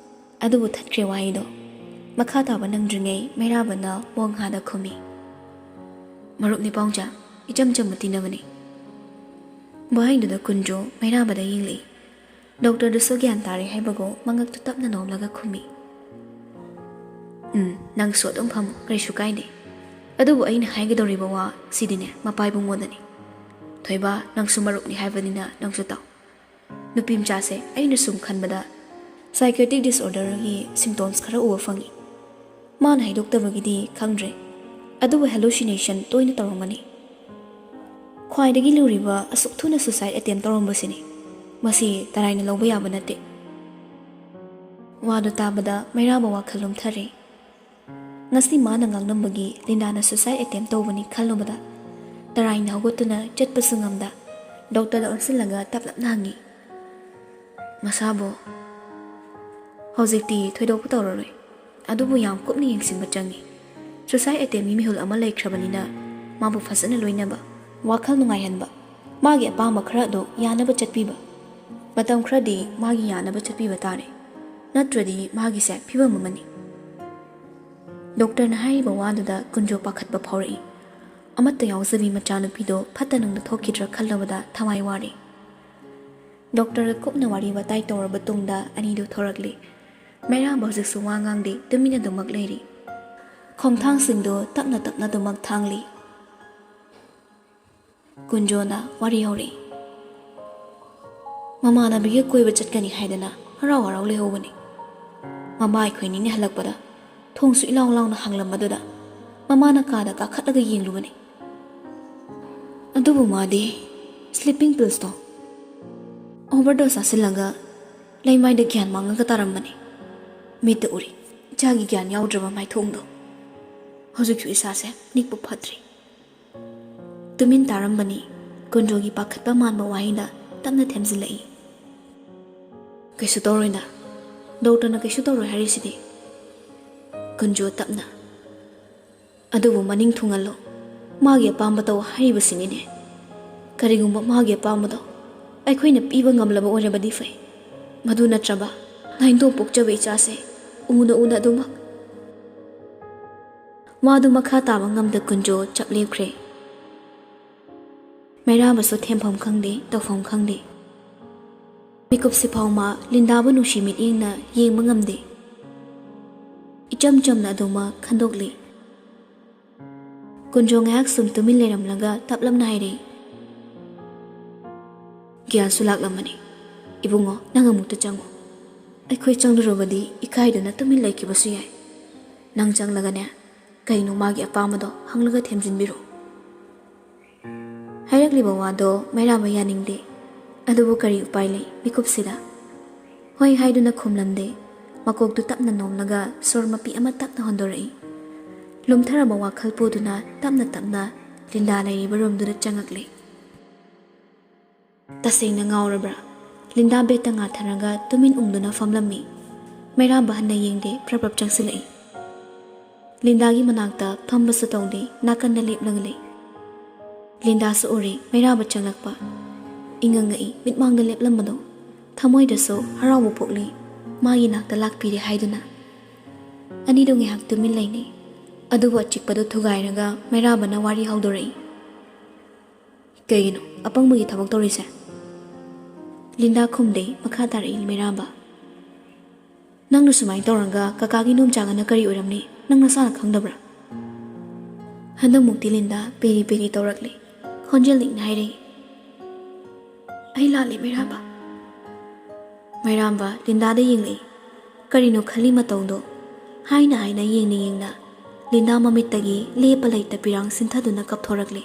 ꯑꯗꯨꯕꯨ ꯊꯠꯈ꯭ꯔꯦ ꯋꯥꯍꯩꯗꯣ ꯃꯈꯥ ꯇꯥꯕ ꯅꯪꯗ꯭ꯔꯤꯉꯩ ꯃꯩꯔꯥꯕꯅ ꯋꯥꯡꯍꯥꯗ ꯈꯨꯝꯃꯤ ꯃꯔꯨꯞꯅꯤ ꯄꯥꯎꯖꯥ ꯏꯆꯝ ꯆꯝꯕ ꯇꯤꯟꯅꯕꯅꯤ ꯋꯥꯍꯩꯗꯨꯗ ꯀꯨꯟꯖꯣ ꯃꯩꯔꯥꯕꯗ ꯌꯦꯡꯂꯛꯏ ꯗꯣꯛꯇꯔꯗꯨꯁꯨ ꯒ꯭ꯌꯥꯟ ꯇꯥꯔꯦ ꯍꯥꯏꯕꯒꯣ ꯃꯉꯛꯇꯨ ꯇꯞꯅ ꯅꯣꯝꯂꯒ ꯈꯨꯝꯃꯤ ꯅꯪꯁꯨ ꯑꯗꯨꯝ ꯐꯝꯃꯨ ꯀꯔꯤꯁꯨ ꯀꯥꯏꯗꯦ ꯑꯗꯨꯕꯨ ꯑꯩꯅ ꯍꯥꯏꯒꯗꯧꯔꯤꯕ ꯋꯥ ꯁꯤꯗꯤꯅꯦ ꯃꯄꯥꯏꯕꯨꯡꯉꯣꯗꯅꯤ ꯊꯣꯏꯕ ꯅꯪꯁꯨ ꯃꯔꯨꯞꯅꯤ ꯍꯥꯏꯕꯅꯤꯅ ꯅꯪꯁꯨ ꯇꯥꯎ ꯅꯨꯄꯤ ꯃꯆꯥꯁꯦ ꯑꯩꯅ ꯁꯨꯝ ꯈꯟꯕꯗ ꯁꯥꯏꯀꯦꯇ꯭ꯔꯤꯛ ꯗꯤꯁꯑꯣꯔꯗꯔꯒꯤ ꯁꯤꯝꯇꯣꯝꯁ ꯈꯔ ꯎꯕ ꯐꯪꯏ ꯃꯥꯅ ꯍꯥꯏꯗꯣꯛꯇꯕꯒꯤꯗꯤ ꯈꯪꯗ꯭ꯔꯦ ꯑꯗꯨꯕꯨ ꯍꯦꯂꯨꯁꯤꯅꯦꯁꯟ ꯇꯣꯏꯅ ꯇꯧꯔꯝꯒꯅꯤ ꯈ꯭ꯋꯥꯏꯗꯒꯤ ꯂꯨꯔꯤꯕ ꯑꯁꯨꯛ ꯊꯨꯅ ꯁꯨꯁꯥꯏꯠ ꯑꯦꯇꯦꯝ ꯇꯧꯔꯝꯕꯁꯤꯅꯤ ꯃꯁꯤ ꯇꯔꯥꯏꯅ ꯂꯧꯕ ꯌꯥꯕ ꯅꯠꯇꯦ ꯋꯥꯗꯨ ꯇꯥꯕꯗ ꯃꯩꯔꯥꯕ ꯋꯥꯈꯜ ꯂꯨꯝꯊꯔꯦ ꯉꯁꯤ ꯃꯥꯅ ꯉꯥꯡꯂꯝꯕꯒꯤ ꯂꯤꯟꯗꯥꯅ ꯁꯨꯁꯥꯏꯠ ꯑꯦꯇꯦꯝ ꯇꯧꯕꯅꯤ ꯈꯜꯂꯨꯕꯗ ꯇꯔꯥꯏꯅ ꯍꯧꯒꯠꯇꯨꯅ ꯆꯠꯄꯁꯨ ꯉꯝꯗ ꯗꯣꯛꯇꯔꯗ ꯑꯣꯟꯁꯤꯜꯂꯒ ꯇꯞꯂꯞꯅ ꯍꯪꯉꯤ ꯃꯁꯥꯕꯨ ꯍꯧꯖꯤꯛꯇꯤ ꯊꯣꯏꯗꯣꯛꯄ ꯇꯧꯔꯔꯣꯏ ꯑꯗꯨꯕꯨ ꯌꯥꯝ ꯀꯨꯞꯅ ꯌꯦꯡꯁꯤꯟꯕ ꯆꯪꯏ ꯁꯨꯁꯥꯏꯠ ꯑꯦꯇꯦꯝꯒꯤ ꯃꯤꯍꯨꯜ ꯑꯃ ꯂꯩꯈ꯭ꯔꯕꯅꯤꯅ ꯃꯥꯕꯨ ꯐꯖꯅ ꯂꯣꯏꯅꯕ ꯋꯥꯈꯜ ꯅꯨꯡꯉꯥꯏꯍꯟꯕ ꯃꯥꯒꯤ ꯑꯄꯥꯝꯕ ꯈꯔ ꯑꯗꯨ ꯌꯥꯅꯕ ꯆꯠꯄꯤꯕ ꯃꯇꯝ ꯈꯔꯗꯤ ꯃꯥꯒꯤ ꯌꯥꯅꯕ ꯆꯠꯄꯤꯕ ꯇꯥꯔꯦ ꯅꯠꯇ꯭ꯔꯗꯤ ꯃꯥꯒꯤꯁꯦ ꯐꯤꯕꯝ ꯑꯃꯅꯤ ꯗꯣꯛꯇꯔꯅ ꯍꯥꯏꯔꯤꯕ ꯋꯥꯗꯨꯗ ꯀꯨꯟꯖꯣ ꯄꯥꯈꯠꯄ ꯐꯥꯎꯔꯛꯏ ꯑꯃꯠꯇ ꯌꯥꯎꯖꯕꯤ ꯃꯆꯥꯅꯨꯄꯤꯗꯣ ꯐꯠꯇ ꯅꯨꯡꯗ ꯊꯣꯛꯈꯤꯗ꯭ꯔꯥ ꯈꯜꯂꯕꯗ ꯊꯋꯥꯏ ꯋꯥꯔꯦ ꯗꯣꯛꯇꯔꯒ ꯀꯨꯞꯅ ꯋꯥꯔꯤ ꯋꯥꯇꯥꯏ ꯇꯧꯔꯕ ꯇꯨꯡꯗ ꯑꯅꯤꯗꯨ ꯊꯣꯔꯛꯂꯤ ꯃꯩꯔꯥꯕ ꯍꯧꯖꯤꯛꯁꯨ ꯋꯥ ꯉꯥꯡꯗꯦ ꯇꯨꯃꯤꯟꯅ ꯑꯗꯨꯃꯛ ꯂꯩꯔꯤ ꯈꯣꯡꯊꯥꯡꯁꯤꯡꯗꯨ ꯇꯞꯅ ꯇꯞꯅ ꯑꯗꯨꯃꯛ ꯊꯥꯡꯂꯤ ꯀꯨꯟꯖꯣꯅ ꯋꯥꯔꯤ ꯍꯧꯔꯛꯏ ꯃꯃꯥꯟꯅꯕꯤꯒ ꯀꯣꯏꯕ ꯆꯠꯀꯅꯤ ꯍꯥꯏꯗꯅ ꯍꯔꯥꯎ ꯍꯔꯥꯎ ꯂꯩꯍꯧꯕꯅꯤ ꯃꯃꯥ ꯑꯩꯈꯣꯏꯅꯤꯅ ꯍꯜꯂꯛꯄꯗ ꯊꯣꯡꯁꯨ ꯏꯂꯥꯎ ꯂꯥꯎꯅ ꯍꯥꯡꯂꯝꯕꯗꯨꯗ ꯃꯃꯥꯅ ꯀꯥꯗ ꯀꯥꯈꯠꯂꯒ ꯌꯦꯡꯂꯨꯕꯅꯤ ꯑꯗꯨꯕꯨ ꯃꯥꯗꯤ ꯁ꯭ꯂꯤꯞꯄꯤꯡ ꯄꯤꯜꯁꯇꯣ ꯑꯣꯚꯔꯗꯣꯁ ꯆꯥꯁꯤꯜꯂꯒ ꯂꯩꯃꯥꯏꯗ ꯒ꯭ꯌꯥꯟ ꯃꯥꯡꯉꯒ ꯇꯥꯔꯝꯕꯅꯤ ꯃꯤꯠꯇ ꯎꯔꯤ ꯏꯆꯥꯒꯤ ꯒ꯭ꯌꯥꯟ ꯌꯥꯎꯗ꯭ꯔꯕ ꯃꯥꯏꯊꯣꯡꯗꯣ ꯍꯧꯖꯤꯛꯁꯨ ꯏꯁꯥꯁꯦ ꯅꯤꯛꯄ ꯐꯠꯇ꯭ꯔꯤ ꯇꯨꯃꯤꯟ ꯇꯥꯔꯝꯕꯅꯤ ꯀꯨꯟꯖꯣꯒꯤ ꯄꯥꯈꯠꯄ ꯃꯥꯟꯕ ꯋꯥꯍꯩꯅ ꯇꯞꯅ ꯊꯦꯝꯖꯤꯜꯂꯛꯏ ꯀꯩꯁꯨ ꯇꯧꯔꯣꯏꯅ ꯗꯣꯛꯇꯔꯅ ꯀꯩꯁꯨ ꯇꯧꯔꯣꯏ ꯍꯥꯏꯔꯤꯁꯤꯗꯤ ꯀꯨꯟꯖꯣ ꯇꯞꯅ ꯑꯗꯨꯕꯨ ꯃꯅꯤꯡ ꯊꯨꯡꯍꯜꯂꯣ ꯃꯥꯒꯤ ꯑꯄꯥꯝꯕ ꯇꯧ ꯍꯥꯏꯔꯤꯕꯁꯤꯅꯤꯅꯦ ꯀꯔꯤꯒꯨꯝꯕ ꯃꯥꯒꯤ ꯑꯄꯥꯝꯕꯗꯣ ꯑꯩꯈꯣꯏꯅ ꯄꯤꯕ ꯉꯝꯂꯕ ꯑꯣꯏꯔꯕꯗꯤ ꯐꯩ ꯃꯗꯨ ꯅꯠꯇ꯭ꯔꯕ ꯅꯥꯏꯟꯗꯣ ꯄꯣꯛꯆꯕ ꯏꯆꯥꯁꯦ ꯎꯅ ꯑꯗꯨꯃꯛ ꯋꯥꯗꯨ ꯃꯈꯥ ꯇꯥꯕ ꯉꯝꯗ ꯀꯨꯟꯖꯣ ꯆꯞ ꯂꯦꯞꯈ꯭ꯔꯦ ꯃꯩꯔꯥꯕꯁꯨ ꯊꯦꯝꯐꯝ ꯈꯪꯗꯦ ꯇꯧꯐꯝ ꯈꯪꯗꯦ ꯃꯤꯀꯨꯞꯁꯤ ꯐꯥꯎꯃ ꯂꯤꯟꯗꯥꯕꯨ ꯅꯨꯡꯁꯤ ꯃꯤꯠꯌꯦꯡꯅ ꯌꯦꯡꯕ ꯉꯝꯗꯦ ꯏꯆꯝ ꯆꯝꯅ ꯑꯗꯨꯃꯛ ꯈꯟꯗꯣꯛꯂꯤ ꯀꯨꯟꯖꯣ ꯉꯥꯏꯍꯥꯛ ꯁꯨꯝ ꯇꯨꯃꯤꯟ ꯂꯩꯔꯝꯂꯒ ꯇꯞꯂꯞꯅ ꯍꯥꯏꯔꯦ ꯒ꯭ꯌꯥꯟꯁꯨ ꯂꯥꯛꯂꯝꯃꯅꯤ ꯏꯕꯨꯡꯉꯣ ꯅꯪ ꯑꯃꯨꯛꯇ ꯆꯪꯉꯣ ꯑꯩꯈꯣꯏ ꯆꯪꯂꯨꯔꯕꯗꯤ ꯏꯀꯥꯏꯗꯨꯅ ꯇꯨꯃꯤꯟ ꯂꯩꯈꯤꯕꯁꯨ ꯌꯥꯏ ꯅꯪ ꯆꯪꯂꯒꯅꯦ ꯀꯩꯅꯣ ꯃꯥꯒꯤ ꯑꯄꯥꯝꯕꯗꯣ ꯍꯪꯂꯒ ꯊꯦꯝꯖꯤꯟꯕꯤꯔꯣ ꯍꯥꯏꯔꯛꯂꯤꯕ ꯋꯥꯗꯣ ꯃꯩꯔꯥꯕ ꯌꯥꯅꯤꯡꯗꯦ ꯑꯗꯨꯕꯨ ꯀꯔꯤ ꯎꯄꯥꯏ ꯂꯩ ꯃꯤꯀꯨꯞꯁꯤꯗ ꯍꯣꯏ ꯍꯥꯏꯗꯨꯅ ꯈꯨꯝꯂꯝꯗꯦ ꯃꯀꯣꯛꯇꯨ ꯇꯞꯅ ꯅꯣꯝꯂꯒ ꯁꯣꯔ ꯃꯄꯤ ꯑꯃ ꯇꯞꯅ ꯍꯣꯟꯗꯣꯔꯛꯏ ꯂꯨꯝꯊꯔꯕ ꯋꯥꯈꯜ ꯄꯨꯗꯨꯅ ꯇꯞꯅ ꯇꯞꯅ ꯂꯤꯟꯗꯥ ꯂꯩꯔꯤꯕ ꯔꯨꯝꯗꯨꯗ ꯆꯪꯉꯛꯂꯤ ꯇꯁꯦꯡꯅ ꯉꯥꯎꯔꯕ꯭ꯔꯥ ꯂꯤꯟꯗꯥ ꯕꯦꯠꯇ ꯉꯥꯊꯔꯒ ꯇꯨꯃꯤꯟ ꯎꯪꯗꯨꯅ ꯐꯝꯂꯝꯃꯤ ꯃꯩꯔꯥꯕ ꯍꯟꯅ ꯌꯦꯡꯗꯦ ꯄ꯭ꯔꯞ ꯆꯪꯁꯤꯜꯂꯛꯏ ꯂꯤꯟꯗꯥꯒꯤ ꯃꯅꯥꯛꯇ ꯐꯝꯕꯁꯨ ꯇꯧꯗꯦ ꯅꯥꯀꯟꯗ ꯂꯦꯞꯂꯒ ꯂꯩ ꯂꯤꯟꯗꯥꯁꯨ ꯎꯔꯤ ꯃꯩꯔꯥꯕ ꯆꯪꯂꯛꯄ ꯏꯉꯛꯉꯛꯏ ꯃꯤꯠꯃꯥꯡꯗ ꯂꯦꯞꯂꯝꯕꯗꯣ ꯊꯃꯣꯏꯗꯁꯨ ꯍꯔꯥꯎꯕ ꯄꯣꯛꯂꯤ ꯃꯥꯒꯤ ꯅꯥꯛꯇ ꯂꯥꯛꯄꯤꯔꯦ ꯍꯥꯏꯗꯨꯅ ꯑꯅꯤꯗꯨ ꯉꯥꯏꯍꯥꯛ ꯇꯨꯃꯤꯟ ꯂꯩꯅꯩ ꯑꯗꯨꯕꯨ ꯑꯆꯤꯛꯄꯗꯨ ꯊꯨꯒꯥꯏꯔꯒ ꯃꯩꯔꯥꯕꯅ ꯋꯥꯔꯤ ꯍꯧꯗꯣꯔꯛꯏ ꯀꯩꯒꯤꯅꯣ ꯑꯄꯪꯕꯒꯤ ꯊꯕꯛ ꯇꯧꯔꯤꯁꯦ ꯂꯤꯟꯗꯥ ꯈꯨꯝꯗꯦ ꯃꯈꯥ ꯇꯥꯔꯛꯏ ꯃꯩꯔꯥꯕ ꯅꯪꯅ ꯁꯨꯃꯥꯏꯅ ꯇꯧꯔꯒ ꯀꯀꯥꯒꯤ ꯅꯣꯡꯆꯥꯡꯅ ꯀꯔꯤ ꯑꯣꯏꯔꯝꯅꯤ ꯅꯪ ꯅꯁꯥꯅ ꯈꯪꯗꯕ꯭ꯔꯥ ꯍꯟꯗꯛꯃꯨꯛꯇꯤ ꯂꯤꯟꯗꯥ ꯄꯦꯔꯤ ꯄꯦꯔꯤ ꯇꯧꯔꯛꯂꯤ ꯈꯣꯟꯖꯦꯜ ꯏꯛꯅ ꯍꯥꯏꯔꯛꯏ ꯑꯩ ꯂꯥꯜꯂꯤ ꯃꯩꯔꯥꯕ ꯂꯤꯟꯗꯥꯗ ꯌꯦꯡꯂꯛꯏ ꯀꯔꯤꯅꯣ ꯈꯜꯂꯤ ꯃꯇꯧꯗꯣ ꯍꯥꯏꯅ ꯌꯦꯡꯅ ꯂꯤꯟꯗꯥ ꯃꯃꯤꯠꯇꯒꯤ ꯂꯦꯞꯄ ꯂꯩꯇ ꯄꯤꯔꯥꯡ ꯁꯤꯟꯊꯗꯨꯅ ꯀꯞꯊꯣꯔꯛꯂꯤ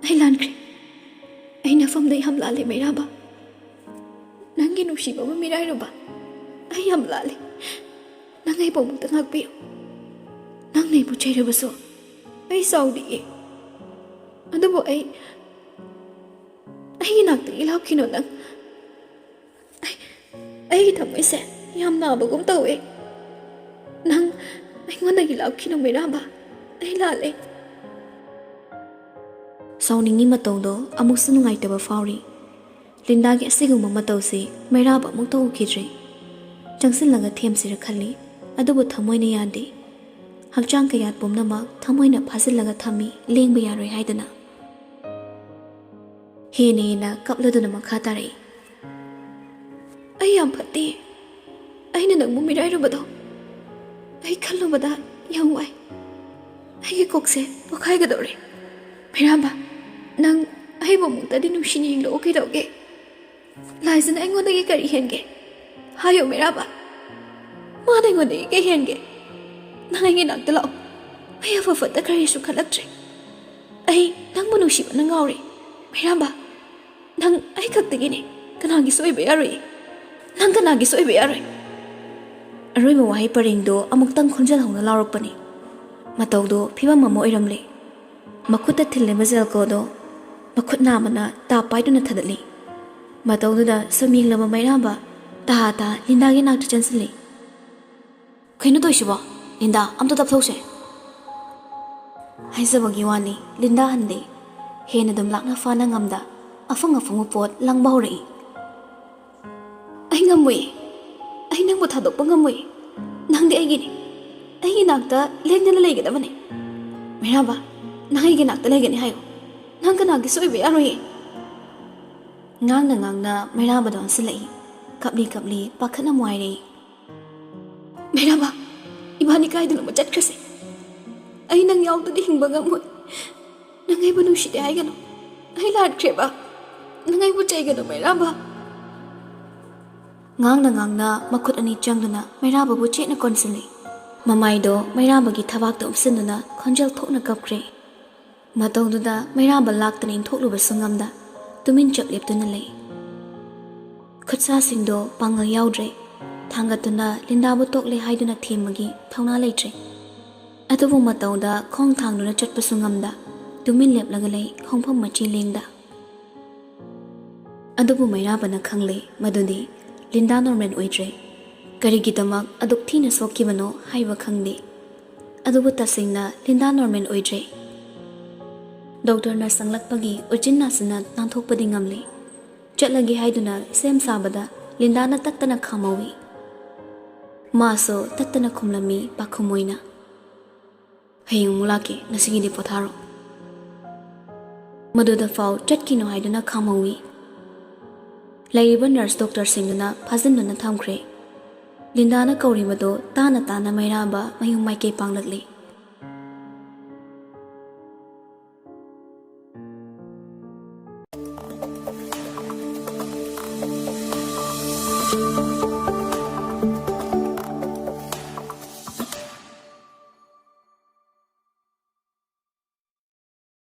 ꯑꯩ ꯂꯥꯟꯈ꯭ꯔꯦ ꯑꯩ ꯅꯐꯝꯗ ꯌꯥꯝ ꯂꯥꯜꯂꯤ ꯃꯩꯔꯥꯕ ꯅꯪꯒꯤ ꯅꯨꯡꯁꯤꯕ ꯑꯃ ꯃꯤꯔꯥꯏꯔꯨꯕ ꯑꯩ ꯌꯥꯝ ꯂꯥꯜꯂꯤ ꯅꯪ ꯑꯩꯕꯨ ꯑꯃꯨꯛꯇ ꯉꯥꯛꯄꯤꯌꯨ ꯅꯪꯅ ꯑꯩꯕꯨ ꯆꯩꯔꯕꯁꯨ ꯑꯩ ꯁꯥꯎꯗꯤꯌꯦ ꯑꯗꯨꯕꯨ ꯑꯩꯒꯤ ꯅꯥꯛꯇꯒꯤ ꯂꯥꯛꯈꯤꯅꯣ ꯅꯪ ꯑꯩꯒꯤ ꯊꯃꯣꯏꯁꯦ ꯌꯥꯝ ꯅꯥꯕꯒꯨꯝ ꯇꯧꯋꯦ ꯅꯪ ꯑꯩꯉꯣꯟꯗꯒꯤ ꯂꯥꯛꯈꯤꯅꯣ ꯃꯩꯔꯥꯕ ꯑꯩ ꯂꯥꯜꯂꯦ ꯁꯥꯎꯅꯤꯡꯉꯤ ꯃꯇꯧꯗꯣ ꯑꯃꯨꯛꯁꯨ ꯅꯨꯡꯉꯥꯏꯇꯕ ꯐꯥꯎꯔꯤ ꯂꯤꯟꯗꯥꯒꯤ ꯑꯁꯤꯒꯨꯝꯕ ꯃꯇꯧꯁꯤ ꯃꯩꯔꯥꯕ ꯑꯃꯨꯛꯇ ꯎꯈꯤꯗ꯭ꯔꯤ ꯆꯪꯁꯤꯜꯂꯒ ꯊꯦꯝꯁꯤꯔ ꯈꯜꯂꯤ ꯑꯗꯨꯕꯨ ꯊꯃꯣꯏꯅ ꯌꯥꯗꯦ ꯍꯛꯆꯥꯡ ꯀꯌꯥꯠ ꯄꯨꯝꯅꯃꯛ ꯊꯃꯣꯏꯅ ꯐꯥꯖꯤꯜꯂꯒ ꯊꯝꯃꯤ ꯂꯦꯡꯕ ꯌꯥꯔꯣꯏ ꯍꯥꯏꯗꯅ ꯍꯦꯟꯅ ꯀꯞꯂꯗꯨꯅ ꯃꯈꯥ ꯇꯥꯔꯛꯏ ꯑꯩ ꯌꯥꯝ ꯐꯠꯇꯦ ꯑꯩꯅ ꯅꯪꯕꯨ ꯃꯤꯔꯥꯏꯔꯨꯕꯗꯣ ꯑꯩ ꯈꯜꯂꯨꯕꯗ ꯌꯥꯝ ꯋꯥꯏ ꯑꯩꯒꯤ ꯀꯣꯛꯁꯦ ꯄꯣꯈꯥꯏꯒꯗꯧꯔꯦ ꯃꯩꯔꯥꯕ ꯅꯪ ꯑꯩꯕꯨ ꯑꯃꯨꯛꯇꯗꯤ ꯅꯨꯡꯁꯤꯅ ꯌꯦꯡꯂꯛꯑꯣ ꯀꯩꯗꯧꯒꯦ ꯂꯥꯏꯖꯅ ꯑꯩꯉꯣꯟꯗꯒꯤ ꯀꯔꯤ ꯍꯦꯟꯒꯦ ꯍꯥꯏꯌꯣ ꯃꯩꯔꯥꯕ ꯃꯥꯅ ꯑꯩꯉꯣꯟꯗꯒꯤ ꯀꯩ ꯍꯦꯟꯒꯦ ꯅꯪ ꯑꯩꯒꯤ ꯅꯥꯛꯇ ꯂꯥꯛꯑꯣ ꯑꯩ ꯑꯐ ꯐꯠꯇ ꯀꯔꯤꯁꯨ ꯈꯜꯂꯛꯇ꯭ꯔꯦ ꯑꯩ ꯅꯪꯕꯨ ꯅꯨꯡꯁꯤꯕꯅ ꯉꯥꯎꯔꯦ ꯃꯩꯔꯥꯕ ꯅꯪ ꯑꯩ ꯈꯛꯇꯒꯤꯅꯦ ꯀꯅꯥꯒꯤꯁꯨ ꯑꯣꯏꯕ ꯌꯥꯔꯣꯏ ꯅꯪ ꯀꯅꯥꯒꯤꯁꯨ ꯑꯣꯏꯕ ꯌꯥꯔꯣꯏ ꯑꯔꯣꯏꯕ ꯋꯥꯍꯩ ꯄꯔꯦꯡꯗꯣ ꯑꯃꯨꯛꯇꯪ ꯈꯣꯟꯖꯦꯜ ꯍꯧꯅ ꯂꯥꯎꯔꯛꯄꯅꯤ ꯃꯇꯧꯗꯣ ꯐꯤꯕꯝ ꯑꯃ ꯑꯣꯏꯔꯝꯂꯦ ꯃꯈꯨꯠꯇ ꯊꯤꯜꯂꯤꯕ ꯖꯦꯜꯀꯣꯗꯣ ꯃꯈꯨꯠ ꯅꯥꯝꯃꯅ ꯇꯥ ꯄꯥꯏꯗꯨꯅ ꯊꯥꯗꯠꯂꯤ ꯃꯇꯧꯗꯨꯗ ꯁꯨꯝ ꯌꯦꯡꯂꯕ ꯃꯩꯔꯥꯕ ꯇꯥ ꯂꯤꯟꯗꯥꯒꯤ ꯅꯥꯛꯇ ꯆꯪꯁꯤꯜꯂꯤ ꯀꯩꯅꯣ ꯇꯧꯏꯁꯤꯕꯣ ꯂꯤꯟꯗꯥ ꯑꯝꯇ ꯇꯞꯊꯧꯁꯦ ꯍꯥꯏꯖꯕꯒꯤ ꯋꯥꯅꯤ ꯂꯤꯟꯗꯥ ꯍꯟꯗꯦ ꯍꯦꯟꯅ ꯑꯗꯨꯝ ꯂꯥꯛꯅ ꯐꯥꯅ ꯉꯝꯗ ꯑꯐꯪ ꯄꯣꯠ ꯂꯪꯕ ꯍꯧꯔꯛꯏ ꯑꯩ ꯉꯝꯃꯣꯏ ꯑꯩ ꯅꯪꯕꯨ ꯊꯥꯗꯣꯛꯄ ꯉꯝꯃꯣꯏ ꯅꯪꯗꯤ ꯑꯩꯒꯤ ꯅꯥꯛꯇ ꯂꯦꯡꯗꯅ ꯂꯩꯒꯗꯕꯅꯤ ꯃꯩꯔꯥꯕ ꯅꯪ ꯑꯩꯒꯤ ꯅꯥꯛꯇ ꯂꯩꯒꯅꯤ ꯍꯥꯏꯌꯣ ꯅꯪ ꯀꯅꯥꯒꯤꯁꯨ ꯑꯣꯏꯕ ꯌꯥꯔꯣꯏꯌꯦ ꯉꯥꯡꯅ ꯃꯩꯔꯥꯕꯗꯣ ꯑꯣꯟꯁꯤꯜꯂꯛꯏ ꯀꯞꯂꯤ ꯄꯥꯈꯠꯅ ꯃꯨꯍꯥꯏꯔꯛꯏ ꯃꯩꯔꯥꯕ ꯏꯕꯥꯅꯤ ꯀꯥꯏꯗꯅꯣꯃ ꯆꯠꯈ꯭ꯔꯁꯤ ꯑꯩ ꯅꯪ ꯌꯥꯎꯗꯗꯤ ꯍꯤꯡꯕ ꯉꯝꯃꯣꯏ ꯅꯪ ꯑꯩꯕꯨ ꯅꯨꯡꯁꯤꯗꯦ ꯍꯥꯏꯒꯅꯨ ꯑꯩ ꯂꯥꯟꯈ꯭ꯔꯦꯕ ꯅꯪ ꯑꯩꯕꯨ ꯆꯩꯒꯅꯨ ꯃꯩꯔꯥꯕ ꯉꯥꯡꯅ ꯃꯈꯨꯠ ꯑꯅꯤ ꯆꯪꯗꯨꯅ ꯃꯩꯔꯥꯕꯕꯨ ꯆꯦꯠꯅ ꯀꯣꯟꯁꯤꯜꯂꯤ ꯃꯃꯥꯏꯗꯣ ꯃꯩꯔꯥꯕꯒꯤ ꯊꯕꯥꯛꯇ ꯎꯞꯁꯤꯟꯗꯨꯅ ꯈꯣꯟꯖꯦꯜ ꯊꯣꯛꯅ ꯀꯞꯈ꯭ꯔꯦ꯫ ꯃꯇꯧꯗꯨꯗ ꯃꯩꯔꯥꯕ ꯂꯥꯛꯇꯅ ꯏꯟꯊꯣꯛꯂꯨꯕꯁꯨ ꯉꯝꯗ ꯇꯨꯃꯤꯟ ꯆꯞ ꯂꯦꯞꯇꯨꯅ ꯂꯩ꯫ ꯈꯨꯠꯁꯥꯁꯤꯡꯗꯣ ꯄꯥꯡꯒꯜ ꯌꯥꯎꯗ꯭ꯔꯦ, ꯊꯥꯡꯒꯠꯇꯨꯅ ꯂꯤꯟꯗꯥꯕꯨ ꯇꯣꯛꯂꯦ ꯍꯥꯏꯗꯨꯅ ꯊꯦꯝꯕꯒꯤ ꯊꯧꯅꯥ ꯂꯩꯇ꯭ꯔꯦ꯫ ꯑꯗꯨꯕꯨ ꯃꯇꯧꯗ ꯈꯣꯡ ꯊꯥꯡꯗꯨꯅ ꯆꯠꯄꯁꯨ ꯉꯝꯗ ꯇꯨꯃꯤꯟ ꯂꯦꯞꯂꯒ ꯂꯩ ꯈꯣꯡꯐꯝ ꯃꯆꯤ ꯂꯦꯡꯗ꯫ ꯑꯗꯨꯕꯨ ꯃꯩꯔꯥꯕꯅ ꯈꯪꯂꯦ ꯃꯗꯨꯗꯤ ꯂꯤꯟꯗꯥ ꯅꯣꯔꯃꯦꯜ ꯑꯣꯏꯗ꯭ꯔꯦ꯫ ꯀꯔꯤꯒꯤꯗꯃꯛ ꯑꯗꯨꯛ ꯊꯤꯅ ꯁꯣꯛꯈꯤꯕꯅꯣ ꯍꯥꯏꯕ ꯈꯪꯗꯦ, ꯑꯗꯨꯕꯨ ꯇꯁꯦꯡꯅ ꯂꯤꯟꯗꯥ ꯅꯣꯔꯃꯦꯜ ꯑꯣꯏꯗ꯭ꯔꯦ꯫ ꯗꯣꯛꯇꯔꯅ ꯆꯪꯂꯛꯄꯒꯤ ꯎꯆꯤꯟ ꯅꯥꯆꯤꯟꯅ ꯅꯥꯟꯊꯣꯛꯄꯗꯤ ꯉꯝꯂꯦ꯫ ꯆꯠꯂꯒꯦ ꯍꯥꯏꯗꯨꯅ ꯁꯦꯝ ꯁꯥꯕꯗ ꯂꯤꯟꯗꯥꯅ ꯇꯠꯇꯅ ꯈꯥꯝꯍꯧꯏ꯫ ꯃꯥꯁꯨ ꯇꯠꯇꯅ ꯈꯨꯝꯂꯝꯃꯤ ꯄꯥꯈꯨꯝ ꯑꯣꯏꯅ, ꯍꯌꯦꯡ ꯑꯃꯨꯛ ꯂꯥꯛꯀꯦ, ꯉꯁꯤꯒꯤꯗꯤ ꯄꯣꯊꯥꯔꯣ꯫ ꯃꯗꯨꯗ ꯐꯥꯎ ꯆꯠꯈꯤꯅꯣ ꯍꯥꯏꯗꯨꯅ ꯈꯥꯝꯍꯧꯏ꯫ ꯂꯩꯔꯤꯕ ꯅꯔꯁ ꯗꯣꯛꯇꯔꯁꯤꯡꯗꯨꯅ ꯐꯥꯖꯤꯟꯗꯨꯅ ꯊꯝꯈ꯭ꯔꯦ꯫ ꯂꯤꯟꯗꯥꯅ ꯀꯧꯔꯤꯕꯗꯣ ꯇꯥꯅ ꯇꯥꯅ ꯃꯩꯔꯥꯕ ꯃꯌꯨꯝ ꯃꯥꯏꯀꯩ ꯄꯥꯡꯂꯛꯂꯤ꯫